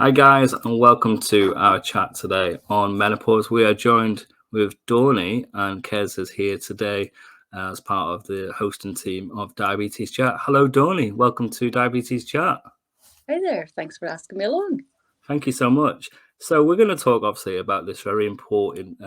Hi guys, and welcome to our chat today on menopause. We are joined with Dawnie, and Kes is here today as part of the hosting team of Diabetes Chat. Hello Dawnie, welcome to Diabetes Chat. Hi there, thanks for asking me along. Thank you so much. So we're going to talk obviously about this very important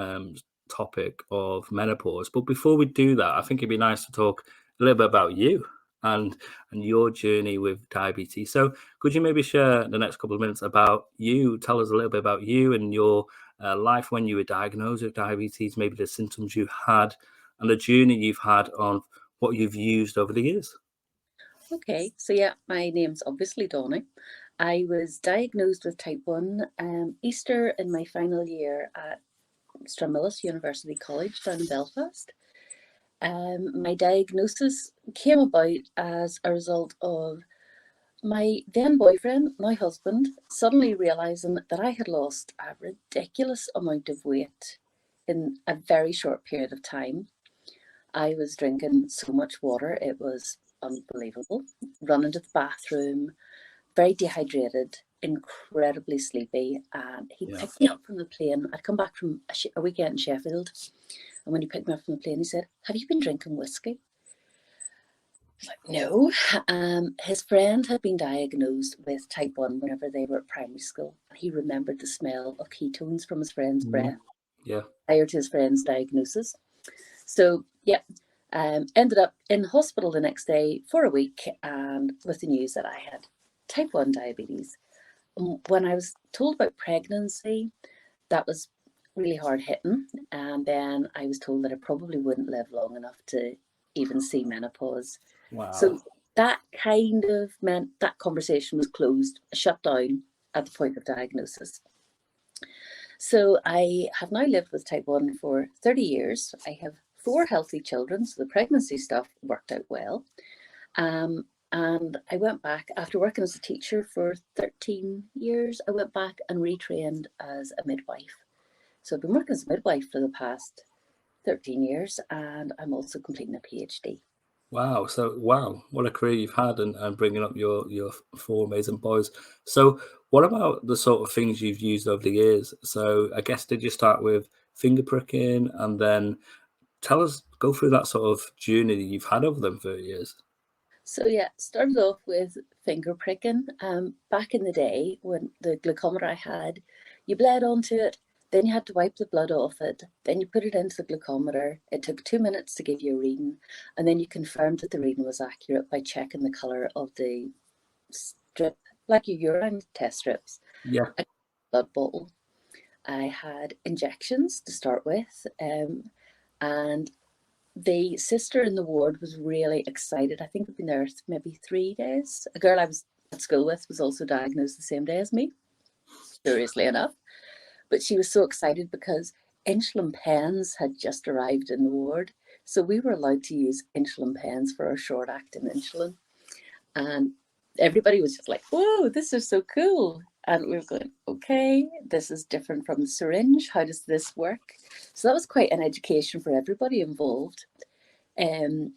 topic of menopause, but before we do that, I think it'd be nice to talk a little bit about you and your journey with diabetes. So could you maybe share the next couple of minutes about you? Tell us a little bit about you and your life when you were diagnosed with diabetes, maybe the symptoms you had and the journey you've had on what you've used over the years. Okay, so yeah, my name's obviously Dawnie. I was diagnosed with type 1 Easter in my final year at Stranmillis University College down in Belfast. My diagnosis came about as a result of my then boyfriend, my husband, suddenly realising that I had lost a ridiculous amount of weight in a very short period of time. I was drinking so much water, it was unbelievable. Running to the bathroom, very dehydrated, incredibly sleepy. And he picked me up from the plane. I'd come back from a weekend in Sheffield. And when he picked me up from the plane, he said, "Have you been drinking whiskey?" I was like, "No." His friend had been diagnosed with type 1 whenever they were at primary school. He remembered the smell of ketones from his friend's breath prior to his friend's diagnosis. So, yeah, ended up in hospital the next day for a week and with the news that I had type 1 diabetes. When I was told about pregnancy, that was really hard hitting. And then I was told that I probably wouldn't live long enough to even see menopause. Wow. So that kind of meant that conversation was closed, shut down at the point of diagnosis. So I have now lived with type 1 for 30 years. I have 4 healthy children, so the pregnancy stuff worked out well. And I went back, after working as a teacher for 13 years, I went back and retrained as a midwife. So I've been working as a midwife for the past 13 years, and I'm also completing a PhD. Wow. So, wow, what a career you've had and bringing up your 4 amazing boys. So what about the sort of things you've used over the years? So I guess, did you start with finger pricking and then go through that sort of journey that you've had over them 30 years? So yeah, started off with finger pricking. Back in the day when the glucometer I had, you bled onto it, then you had to wipe the blood off it, then you put it into the glucometer. It took 2 minutes to give you a reading, and then you confirmed that the reading was accurate by checking the colour of the strip, like your urine test strips. Yeah. A blood bottle. I had injections to start with, and the sister in the ward was really excited. I think I've been there maybe 3 days. A girl I was at school with was also diagnosed the same day as me, curiously enough. But she was so excited because insulin pens had just arrived in the ward. So we were allowed to use insulin pens for our short-acting insulin. And everybody was just like, "Whoa, this is so cool." And we were going, "Okay, this is different from the syringe. How does this work?" So that was quite an education for everybody involved. The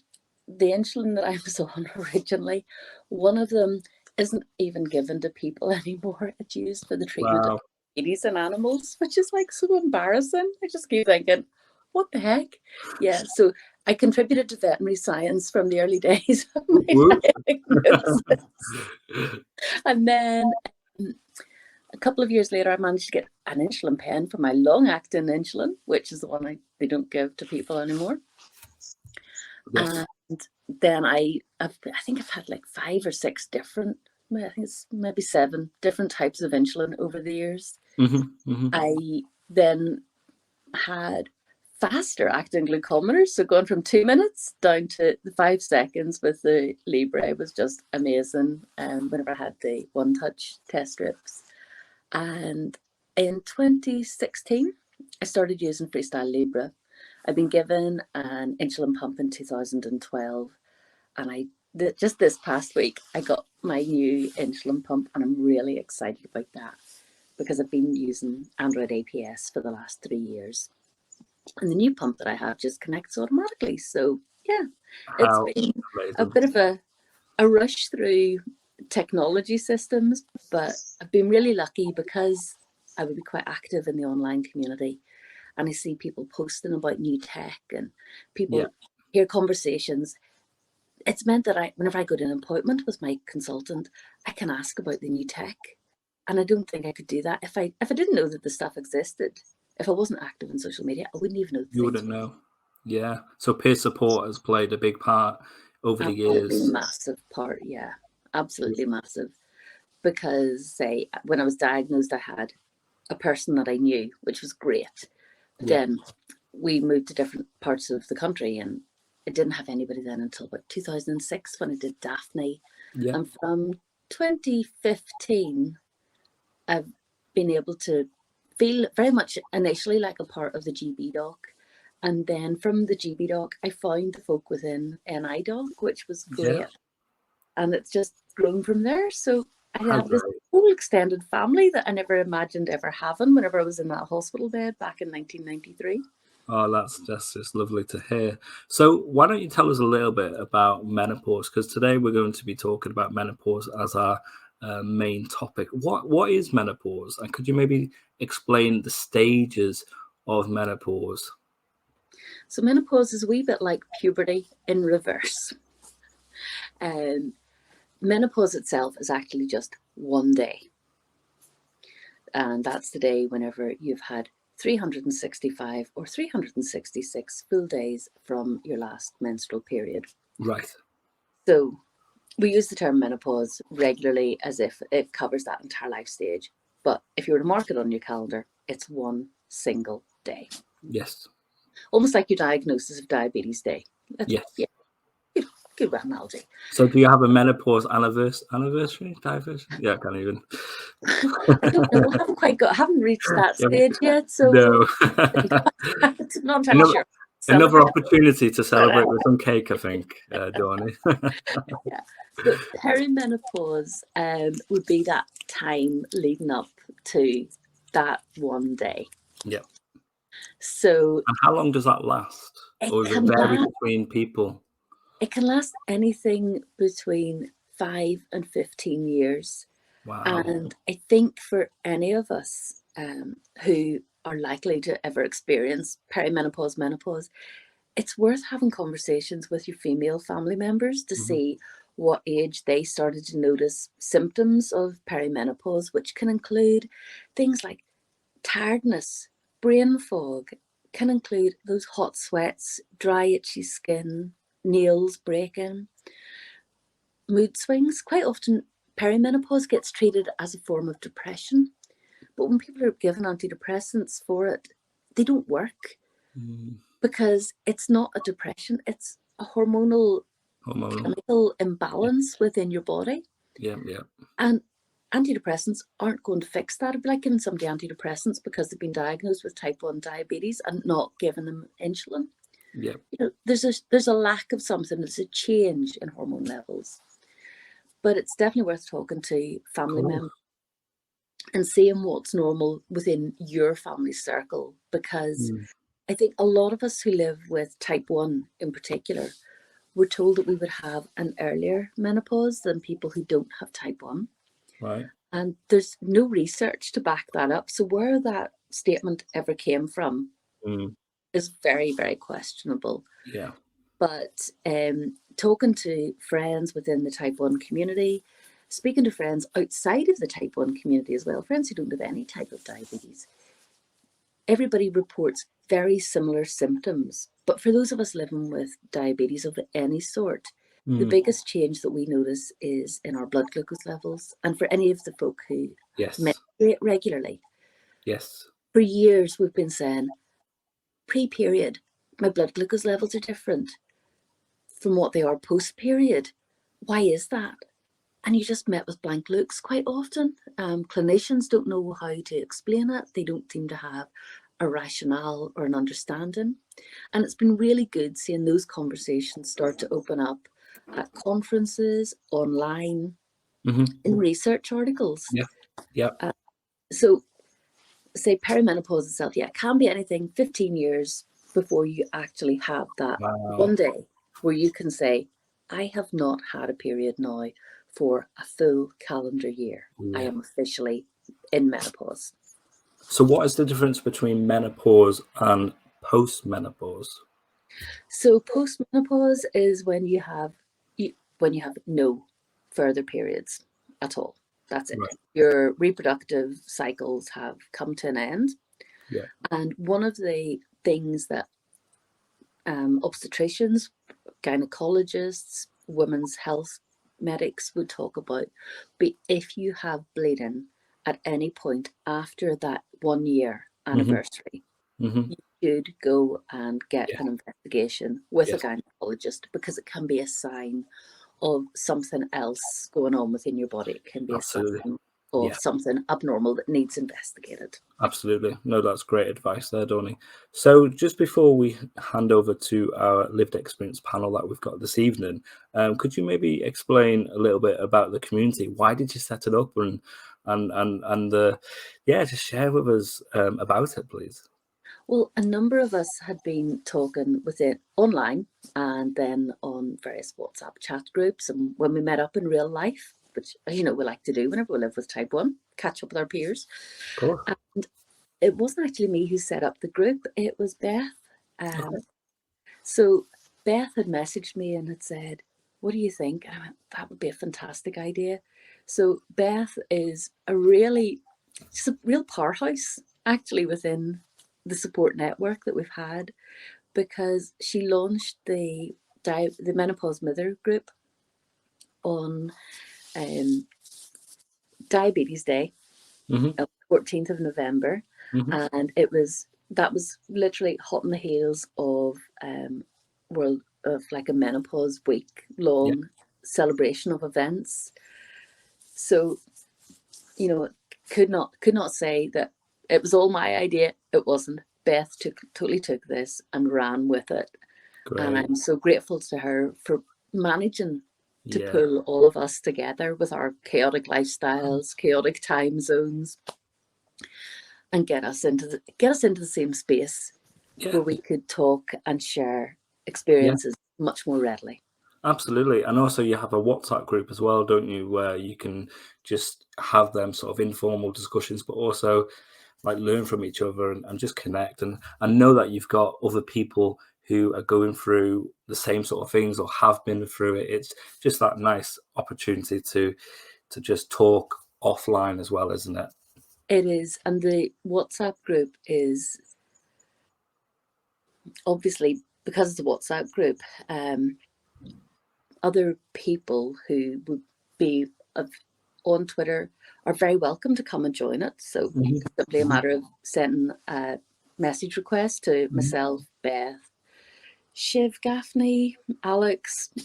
insulin that I was on originally, one of them isn't even given to people anymore. It's used for the treatment of diabetes in animals, which is like so embarrassing. I just keep thinking, what the heck? Yeah, so I contributed to veterinary science from the early days of my diagnosis. And then a couple of years later, I managed to get an insulin pen for my long-acting insulin, which is the one they don't give to people anymore. And then I think I've had like 5 or 6 different, I think it's maybe 7 different types of insulin over the years. I then had faster acting glucometers, so going from 2 minutes down to the 5 seconds with the Libre was just amazing. Whenever I had the one-touch test strips. And in 2016, I started using Freestyle Libre. I've been given an insulin pump in 2012, and just this past week, I got my new insulin pump, and I'm really excited about that because I've been using Android APS for the last 3 years. And the new pump that I have just connects automatically. So yeah, it's been a bit of a rush through technology systems, but I've been really lucky because I would be quite active in the online community, and I see people posting about new tech and people hear conversations. It's meant that whenever I go to an appointment with my consultant, I can ask about the new tech. And I don't think I could do that if I didn't know that the stuff existed. If I wasn't active in social media, I wouldn't even know. You wouldn't know. Yeah. So peer support has played a big part over the years. Absolutely massive part, yeah. Absolutely massive. Because, say, when I was diagnosed, I had a person that I knew, which was great. But then we moved to different parts of the country, and I didn't have anybody then until about 2006 when I did Dawnie. Yeah. And from 2015, I've been able to feel very much initially like a part of the GB doc. And then from the GB doc, I found the folk within NI doc, which was great. Yeah. And it's just grown from there. So I How have this great. whole extended family that I never imagined ever having whenever I was in that hospital bed back in 1993. Oh, that's just lovely to hear. So why don't you tell us a little bit about menopause? Because today we're going to be talking about menopause as our main topic. What is menopause? And could you maybe explain the stages of menopause? So menopause is a wee bit like puberty in reverse. Menopause itself is actually just one day. And that's the day whenever you've had 365 or 366 full days from your last menstrual period. Right. So we use the term menopause regularly as if it covers that entire life stage. But if you were to mark it on your calendar, it's one single day. Yes. Almost like your diagnosis of diabetes day. Yes. Yeah. Good analogy. So do you have a menopause anniversary? Yeah, I can't even. I don't know. I haven't reached that stage yet. So no. I'm not entirely sure. Another opportunity to celebrate with some cake, I think, Dawnie. Yeah. So perimenopause would be that time leading up to that one day. Yeah. So and how long does that last? Or does it vary between people? It can last anything between 5 and 15 years. Wow. And I think for any of us who are likely to ever experience perimenopause, menopause, it's worth having conversations with your female family members to see what age they started to notice symptoms of perimenopause, which can include things like tiredness, brain fog, can include those hot sweats, dry itchy skin, nails breaking, mood swings. Quite often perimenopause gets treated as a form of depression, but when people are given antidepressants for it, they don't work because it's not a depression, it's a hormonal chemical imbalance within your body. Yeah. And antidepressants aren't going to fix that. It'd be like giving somebody antidepressants because they've been diagnosed with type 1 diabetes and not giving them insulin. Yeah. There's a lack of something. There's a change in hormone levels. But it's definitely worth talking to family members and seeing what's normal within your family circle, because I think a lot of us who live with type 1 in particular, we're told that we would have an earlier menopause than people who don't have type 1. Right. And there's no research to back that up. So where that statement ever came from is very, very questionable. Yeah. But talking to friends within the type 1 community, speaking to friends outside of the type 1 community as well, friends who don't have any type of diabetes, everybody reports very similar symptoms. But for those of us living with diabetes of any sort, the biggest change that we notice is in our blood glucose levels. And for any of the folk who menstruate regularly, for years we've been saying, pre-period, my blood glucose levels are different from what they are post-period. Why is that? And you just met with blank looks quite often. Clinicians don't know how to explain it. They don't seem to have a rationale or an understanding. And it's been really good seeing those conversations start to open up at conferences, online, in research articles. So say perimenopause itself, it can be anything 15 years before you actually have that one day where you can say, I have not had a period now for a full calendar year. I Yeah. am officially in menopause. So what is the difference between menopause and post-menopause? So postmenopause is when you have no further periods at all. That's it. Right. Your reproductive cycles have come to an end. Yeah. And one of the things that obstetricians, gynecologists, women's health medics would talk about, but if you have bleeding at any point after that 1 year anniversary, Mm-hmm. you should go and get Yeah. an investigation with a Yes. gynecologist, because it can be a sign of something else going on within your body. It can be a sign Absolutely. of Yeah. something abnormal that needs investigated. Absolutely. No, that's great advice there, Dawnie. So just before we hand over to our lived experience panel that we've got this evening, could you maybe explain a little bit about the community? Why did you set it up, and yeah, just share with us about it, please. Well, a number of us had been talking with it online and then on various WhatsApp chat groups. And when we met up in real life, which, as you know, we like to do whenever we live with type 1, catch up with our peers. Of course. And it wasn't actually me who set up the group, it was Beth. Okay. So Beth had messaged me and had said, "What do you think?" And I went, "That would be a fantastic idea." So Beth is she's a real powerhouse actually within the support network that we've had, because she launched the Menopause Mithers group on Diabetes Day, Mm-hmm. 14th of November, Mm-hmm. and that was literally hot on the heels of world of like a menopause week Yeah. long celebration of events. So, you know, could not say that it was all my idea. It wasn't. Beth totally took this and ran with it, and Great. I'm so grateful to her for managing to Yeah. pull all of us together with our chaotic lifestyles, chaotic time zones, and get us into the same space Yeah. where we could talk and share Yeah. experiences much more readily. Absolutely. And also you have a WhatsApp group as well, don't you, where you can just have them sort of informal discussions, but also like learn from each other and just connect and know that you've got other people who are going through the same sort of things or have been through it. It's just that nice opportunity to just talk offline as well, isn't it? It is, and the WhatsApp group is obviously, because it's a WhatsApp group, other people who would be on Twitter are very welcome to come and join it. So Mhm. it's simply a Mhm. matter of sending a message request to Mhm. myself, Beth, Shiv, Gaffney, Alex, Yeah.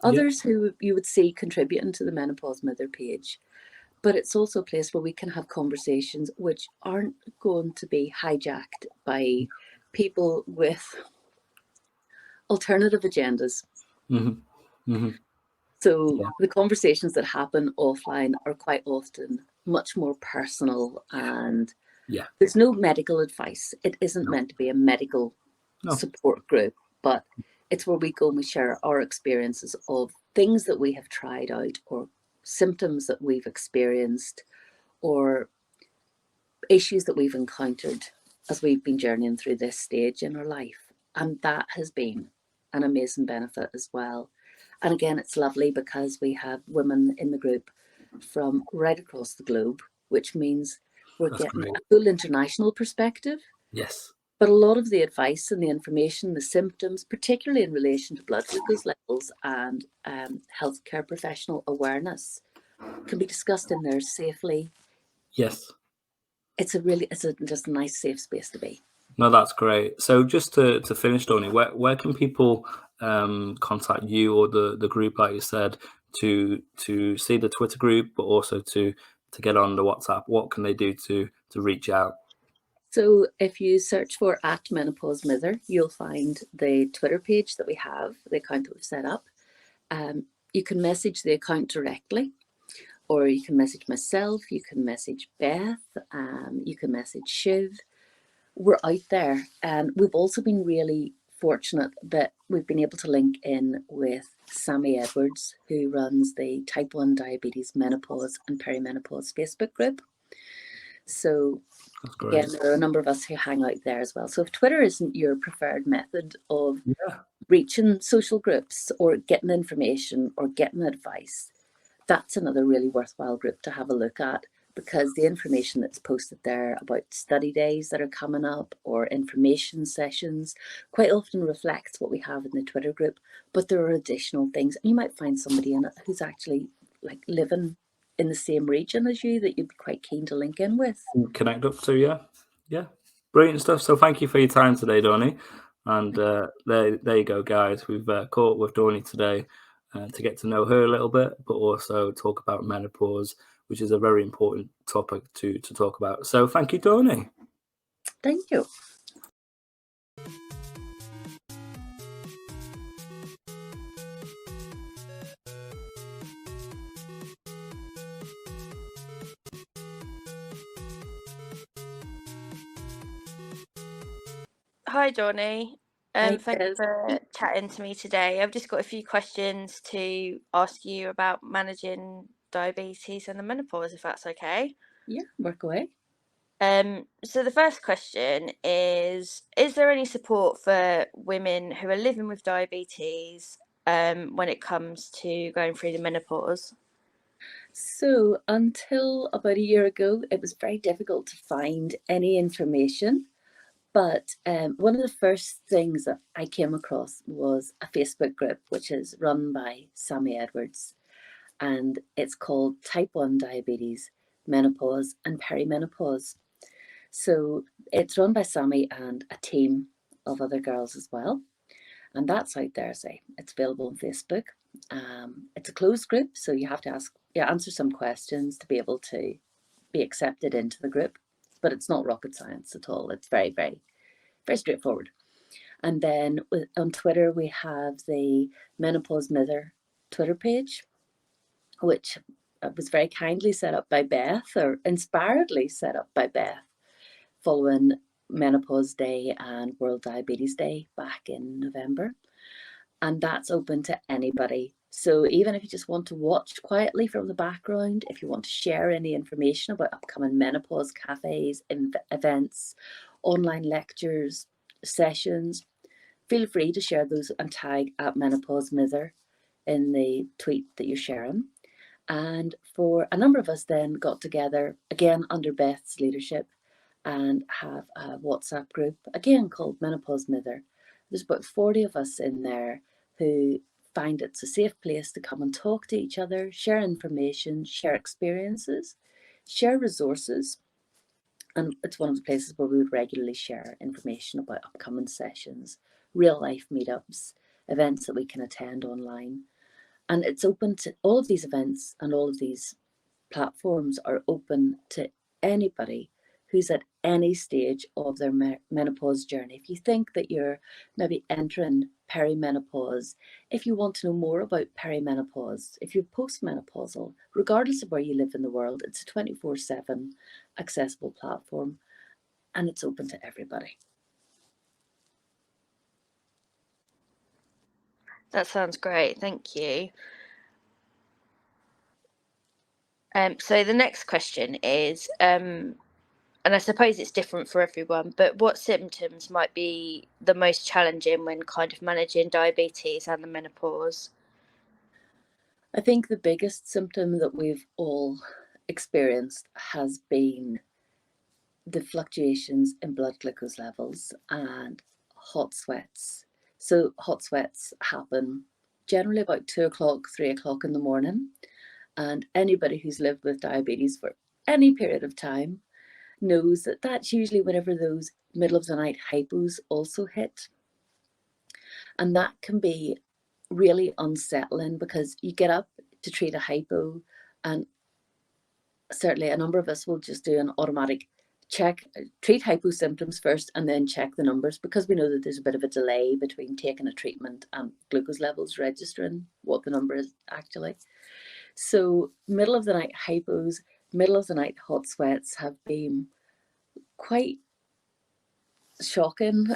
others who you would see contributing to the Menopause Mother page. But it's also a place where we can have conversations which aren't going to be hijacked by people with alternative agendas. Mhm. Mhm. So Yeah. the conversations that happen offline are quite often much more personal, and Yeah. there's no medical advice. It isn't No. meant to be a medical No. support group, but it's where we go and we share our experiences of things that we have tried out, or symptoms that we've experienced, or issues that we've encountered as we've been journeying through this stage in our life. And that has been an amazing benefit as well. And again, it's lovely because we have women in the group from right across the globe, which means we're That's getting great. a full international perspective. Yes. But a lot of the advice and the information, the symptoms, particularly in relation to blood glucose levels and healthcare professional awareness, can be discussed in there safely. Yes. It's just a nice, safe space to be. No, that's great. So just to finish, Tony, where can people contact you or the group, like you said, to see the Twitter group, but also to get on the WhatsApp? What can they do to reach out? So if you search for @Menopause you'll find the Twitter page that we have, the account that we've set up. You can message the account directly, or you can message myself, you can message Beth, you can message Shiv. We're out there, and we've also been really fortunate that we've been able to link in with Sammy Edwards, who runs the Type 1 Diabetes Menopause and Perimenopause Facebook group. So That's great. again, there are a number of us who hang out there as well. So if Twitter isn't your preferred method of Yeah. reaching social groups or getting information or getting advice, that's another really worthwhile group to have a look at, because the information that's posted there about study days that are coming up or information sessions quite often reflects what we have in the Twitter group, but there are additional things. And you might find somebody in it who's actually like living in the same region as you that you'd be quite keen to link in with. Connect up to, yeah, brilliant stuff. So thank you for your time today, Dawnie. And there you go, guys. We've caught up with Dawnie today to get to know her a little bit, but also talk about menopause, which is a very important topic to talk about. So thank you, Dawnie. Thank you. Hi, Dawnie. Hi, Thank you Des. for chatting to me today. I've just got a few questions to ask you about managing diabetes and the menopause, if that's okay. Yeah, work away. So the first question is there any support for women who are living with diabetes when it comes to going through the menopause? So until about a year ago, it was very difficult to find any information. But one of the first things that I came across was a Facebook group, which is run by Sammy Edwards. And it's called Type 1 Diabetes, Menopause and Perimenopause. So it's run by Sammy and a team of other girls as well. And that's out there, say. It's available on Facebook. It's a closed group, so you have to answer some questions to be able to be accepted into the group. But it's not rocket science at all. It's very, very, very straightforward. And then on Twitter, we have the Menopausal Mithers Twitter page, which was very kindly set up by Beth, or inspiredly set up by Beth, following Menopause Day and World Diabetes Day back in November. And that's open to anybody. So even if you just want to watch quietly from the background, if you want to share any information about upcoming menopause cafes, events, online lectures, sessions, feel free to share those and tag at Menopausal Mithers in the tweet that you're sharing. And for a number of us then got together, again under Beth's leadership, and have a WhatsApp group, again called Menopausal Mithers. There's about 40 of us in there who find it's a safe place to come and talk to each other, share information, share experiences, share resources. And it's one of the places where we would regularly share information about upcoming sessions, real life meetups, events that we can attend online. And it's open to all of these events, and all of these platforms are open to anybody who's at any stage of their menopause journey. If you think that you're maybe entering perimenopause, if you want to know more about perimenopause, if you're postmenopausal, regardless of where you live in the world, it's a 24/7 accessible platform, and it's open to everybody. That sounds great. Thank you. So the next question is, and I suppose it's different for everyone, but what symptoms might be the most challenging when kind of managing diabetes and the menopause? I think the biggest symptom that we've all experienced has been the fluctuations in blood glucose levels and hot sweats. So hot sweats happen generally about 2 o'clock, 3 o'clock in the morning. And anybody who's lived with diabetes for any period of time knows that that's usually whenever those middle of the night hypos also hit. And that can be really unsettling, because you get up to treat a hypo, and certainly a number of us will just do an automatic treat hypo symptoms first and then check the numbers, because we know that there's a bit of a delay between taking a treatment and glucose levels registering what the number is actually. So middle of the night hypos, middle of the night hot sweats have been quite shocking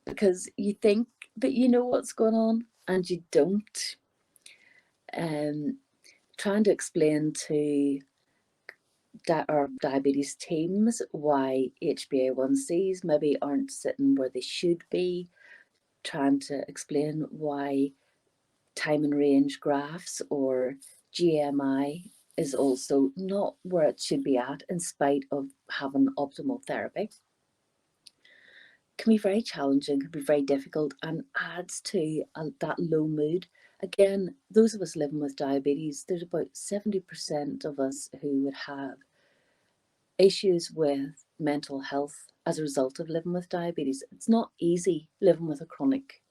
because you think that you know what's going on and you don't. Trying to explain to our diabetes teams why HbA1cs maybe aren't sitting where they should be, trying to explain why time and range graphs or GMI is also not where it should be at in spite of having optimal therapy, can be very challenging, can be very difficult, and adds to that low mood. Again, those of us living with diabetes, there's about 70% of us who would have issues with mental health as a result of living with diabetes. It's not easy living with a chronic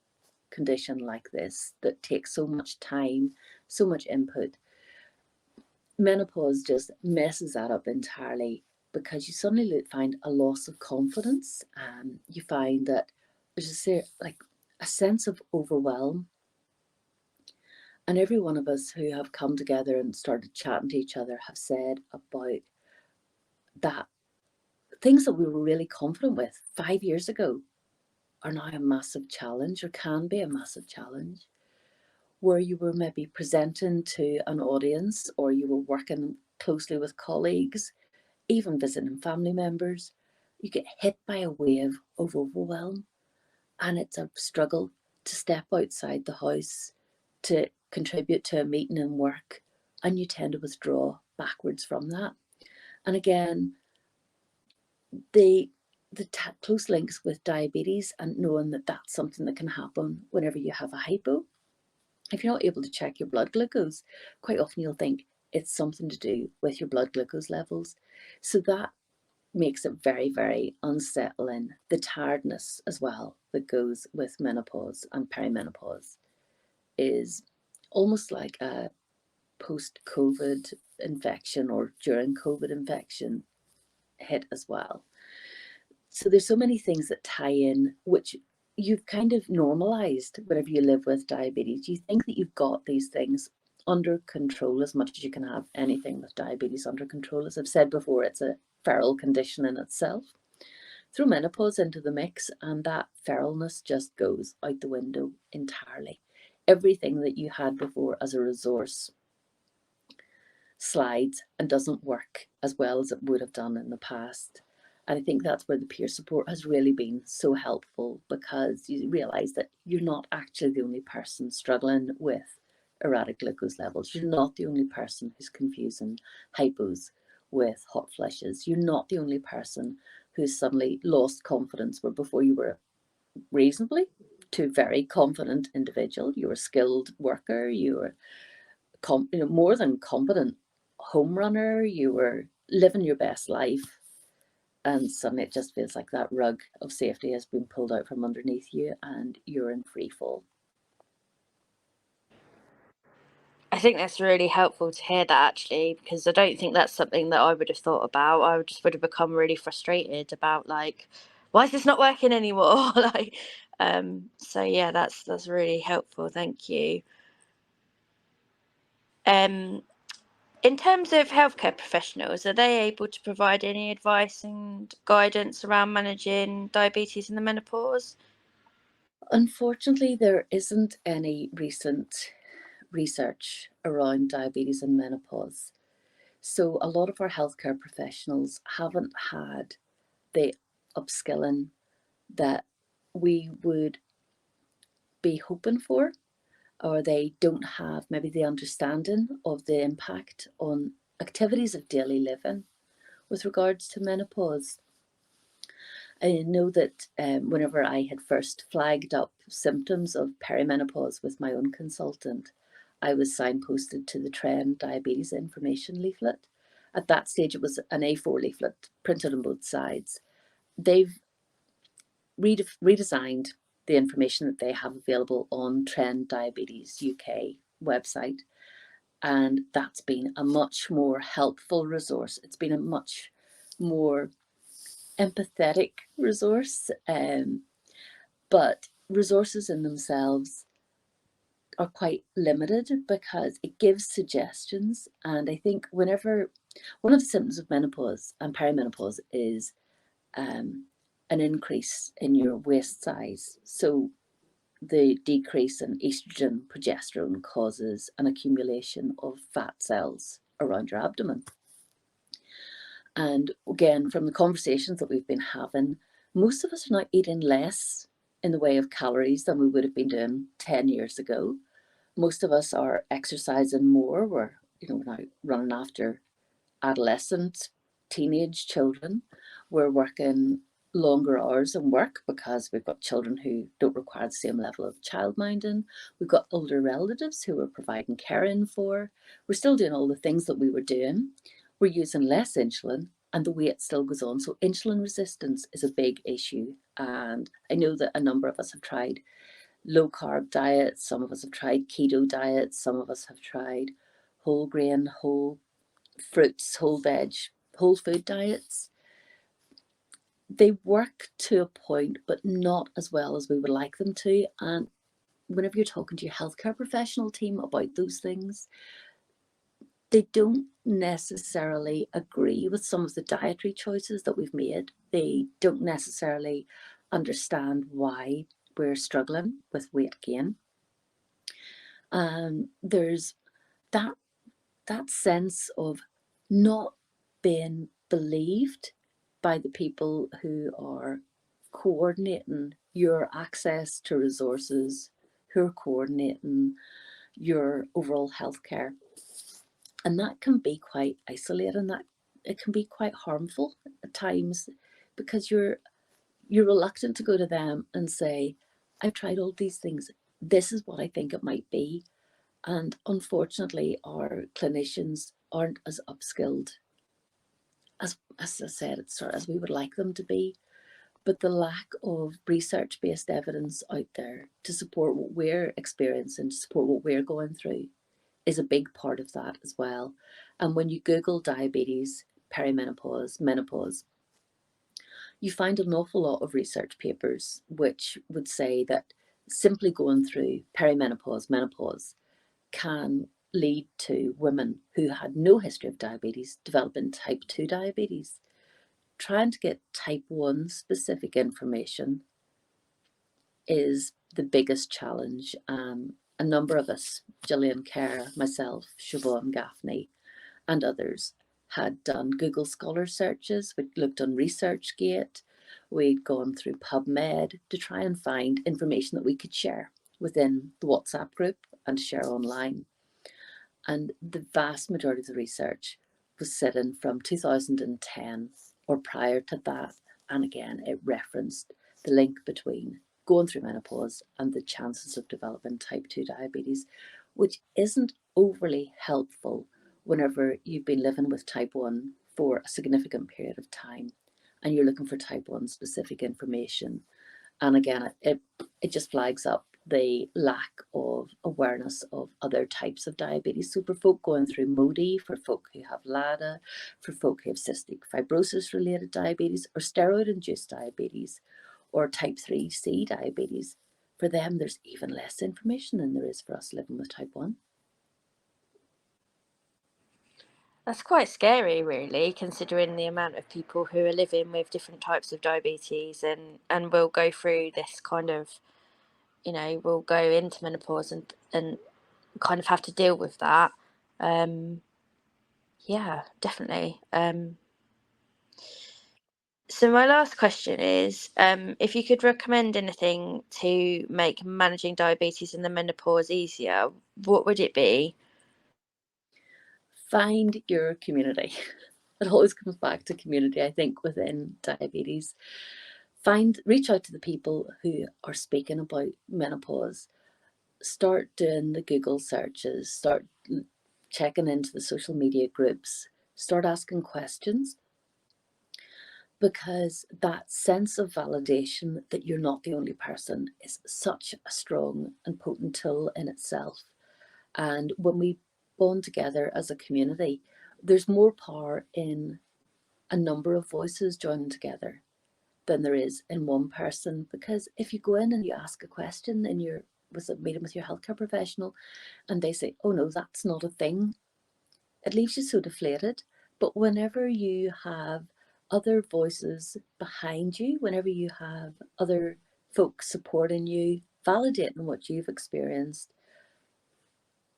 condition like this that takes so much time, so much input. Menopause just messes that up entirely because you suddenly find a loss of confidence. You find that there's a sense of overwhelm. And every one of us who have come together and started chatting to each other have said about that things that we were really confident with 5 years ago are now a massive challenge, or can be a massive challenge, where you were maybe presenting to an audience or you were working closely with colleagues, even visiting family members. You get hit by a wave of overwhelm, and it's a struggle to step outside the house to contribute to a meeting and work, and you tend to withdraw backwards from that. And again, the close links with diabetes and knowing that that's something that can happen whenever you have a hypo. If you're not able to check your blood glucose, quite often you'll think it's something to do with your blood glucose levels. So that makes it very, very unsettling. The tiredness as well that goes with menopause and perimenopause is almost like a post-COVID infection or during COVID infection hit as well. So there's so many things that tie in, which you've kind of normalized whenever you live with diabetes. You think that you've got these things under control as much as you can have anything with diabetes under control. As I've said before, it's a feral condition in itself. Throw menopause into the mix and that feralness just goes out the window entirely. Everything that you had before as a resource slides and doesn't work as well as it would have done in the past. And I think that's where the peer support has really been so helpful, because you realise that you're not actually the only person struggling with erratic glucose levels. You're not the only person who's confusing hypos with hot flushes. You're not the only person who's suddenly lost confidence where before you were reasonably to very confident individual. You were a skilled worker. You were more than competent home runner. You were living your best life. And suddenly it just feels like that rug of safety has been pulled out from underneath you and you're in free fall. I think that's really helpful to hear that, actually, because I don't think that's something that I would have thought about. I would have become really frustrated about, like, why is this not working anymore? So yeah, that's really helpful. Thank you. In terms of healthcare professionals, are they able to provide any advice and guidance around managing diabetes in the menopause? Unfortunately, there isn't any recent research around diabetes and menopause. So a lot of our healthcare professionals haven't had the upskilling that we would be hoping for, or they don't have maybe the understanding of the impact on activities of daily living with regards to menopause. I know that whenever I had first flagged up symptoms of perimenopause with my own consultant, I was signposted to the Trend Diabetes Information leaflet. At that stage, it was an A4 leaflet printed on both sides. They've redesigned the information that they have available on Trend Diabetes UK website, and that's been a much more helpful resource. It's been a much more empathetic resource, but resources in themselves are quite limited because it gives suggestions. And I think whenever one of the symptoms of menopause and perimenopause is an increase in your waist size. So the decrease in estrogen, progesterone causes an accumulation of fat cells around your abdomen. And again, from the conversations that we've been having, most of us are now eating less in the way of calories than we would have been doing 10 years ago. Most of us are exercising more. We're now running after adolescent, teenage children. We're working longer hours in work because we've got children who don't require the same level of childminding. We've got older relatives who we're providing caring for. We're still doing all the things that we were doing. We're using less insulin and the weight still goes on. So insulin resistance is a big issue. And I know that a number of us have tried low carb diets. Some of us have tried keto diets. Some of us have tried whole grain, whole fruits, whole veg, whole food diets. They work to a point, but not as well as we would like them to. And whenever you're talking to your healthcare professional team about those things, they don't necessarily agree with some of the dietary choices that we've made. They don't necessarily understand why we're struggling with weight gain. There's that sense of not being believed by the people who are coordinating your access to resources, who are coordinating your overall healthcare. And that can be quite isolating. That it can be quite harmful at times, because you're reluctant to go to them and say, I've tried all these things. This is what I think it might be. And unfortunately, our clinicians aren't as upskilled as I said, as we would like them to be. But the lack of research-based evidence out there to support what we're experiencing, to support what we're going through, is a big part of that as well. And when you Google diabetes, perimenopause, menopause, you find an awful lot of research papers which would say that simply going through perimenopause, menopause, can lead to women who had no history of diabetes developing type 2 diabetes. Trying to get type 1 specific information is the biggest challenge. A number of us, Gillian Kerr, myself, Siobhan Gaffney, and others, had done Google Scholar searches. We looked on ResearchGate. We'd gone through PubMed to try and find information that we could share within the WhatsApp group and share online. And the vast majority of the research was sitting from 2010 or prior to that. And again, it referenced the link between going through menopause and the chances of developing type 2 diabetes, which isn't overly helpful whenever you've been living with type 1 for a significant period of time and you're looking for type 1 specific information. And again, it just flags up the lack of awareness of other types of diabetes. So for folk going through MODI, for folk who have LADA, for folk who have cystic fibrosis related diabetes or steroid induced diabetes or type 3C diabetes, for them there's even less information than there is for us living with type 1. That's quite scary, really, considering the amount of people who are living with different types of diabetes and will go through this kind of, will go into menopause and kind of have to deal with that. Yeah, definitely. So my last question is, if you could recommend anything to make managing diabetes in the menopause easier, what would it be? Find your community. It always comes back to community, I think, within diabetes. Reach out to the people who are speaking about menopause. Start doing the Google searches, start checking into the social media groups, start asking questions, because that sense of validation that you're not the only person is such a strong and potent tool in itself. And when we bond together as a community, there's more power in a number of voices joining together than there is in one person. Because if you go in and you ask a question in your meeting with your healthcare professional and they say, oh no, that's not a thing, it leaves you so deflated. But whenever you have other voices behind you, whenever you have other folks supporting you, validating what you've experienced,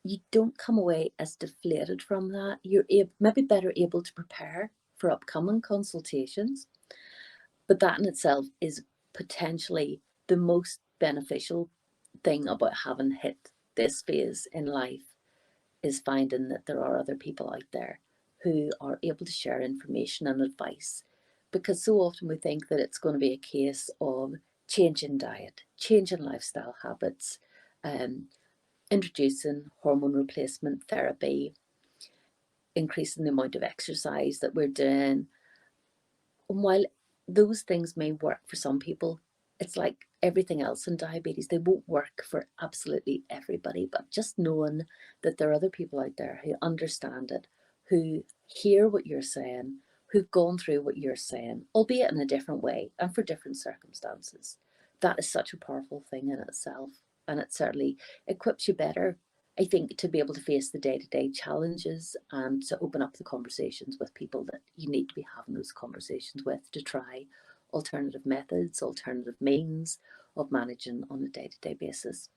you don't come away as deflated from that. You're maybe better able to prepare for upcoming consultations, but that in itself is potentially the most beneficial thing about having hit this phase in life, is finding that there are other people out there who are able to share information and advice. Because so often we think that it's going to be a case of changing diet, changing lifestyle habits, introducing hormone replacement therapy, increasing the amount of exercise that we're doing. And while those things may work for some people, it's like everything else in diabetes, they won't work for absolutely everybody. But just knowing that there are other people out there who understand it, who hear what you're saying, who've gone through what you're saying, albeit in a different way and for different circumstances, that is such a powerful thing in itself. And it certainly equips you better, I think, to be able to face the day-to-day challenges and to open up the conversations with people that you need to be having those conversations with, to try alternative methods, alternative means of managing on a day-to-day basis.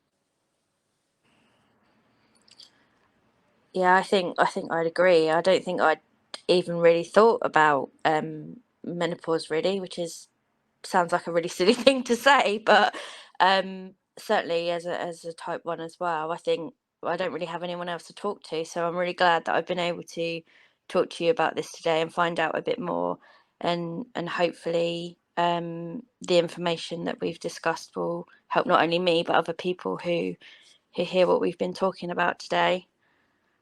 Yeah, I think I'd agree. I don't think I'd even really thought about menopause really, which sounds like a really silly thing to say, but certainly as a type 1 as well, I think I don't really have anyone else to talk to, so I'm really glad that I've been able to talk to you about this today and find out a bit more, and hopefully the information that we've discussed will help not only me but other people who hear what we've been talking about today.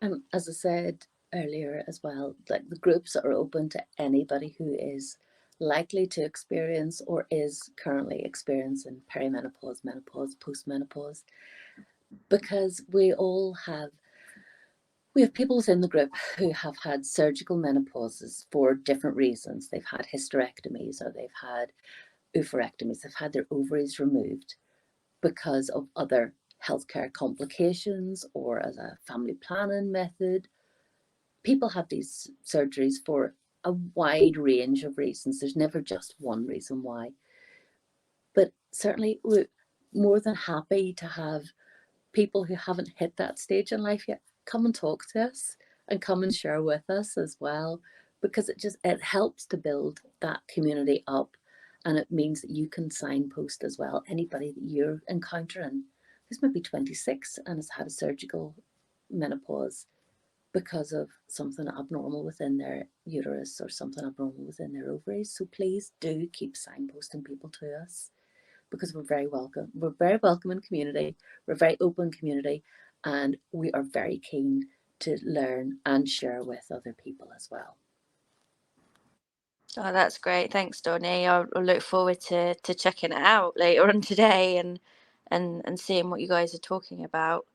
And as I said earlier as well, like, the groups are open to anybody who is likely to experience or is currently experiencing perimenopause, menopause, postmenopause, because we have people within the group who have had surgical menopauses for different reasons. They've had hysterectomies, or they've had oophorectomies, they've had their ovaries removed because of other healthcare complications or as a family planning method. People have these surgeries for a wide range of reasons. There's never just one reason why. But certainly we're more than happy to have people who haven't hit that stage in life yet come and talk to us and come and share with us as well, because it helps to build that community up, and it means that you can signpost as well anybody that you're encountering who's maybe 26 and has had a surgical menopause because of something abnormal within their uterus or something abnormal within their ovaries. So please do keep signposting people to us, because we're very welcome. We're a very welcoming community. We're a very open community, and we are very keen to learn and share with other people as well. Oh, that's great. Thanks, Dawnie. I'll look forward to checking it out later on today and seeing what you guys are talking about.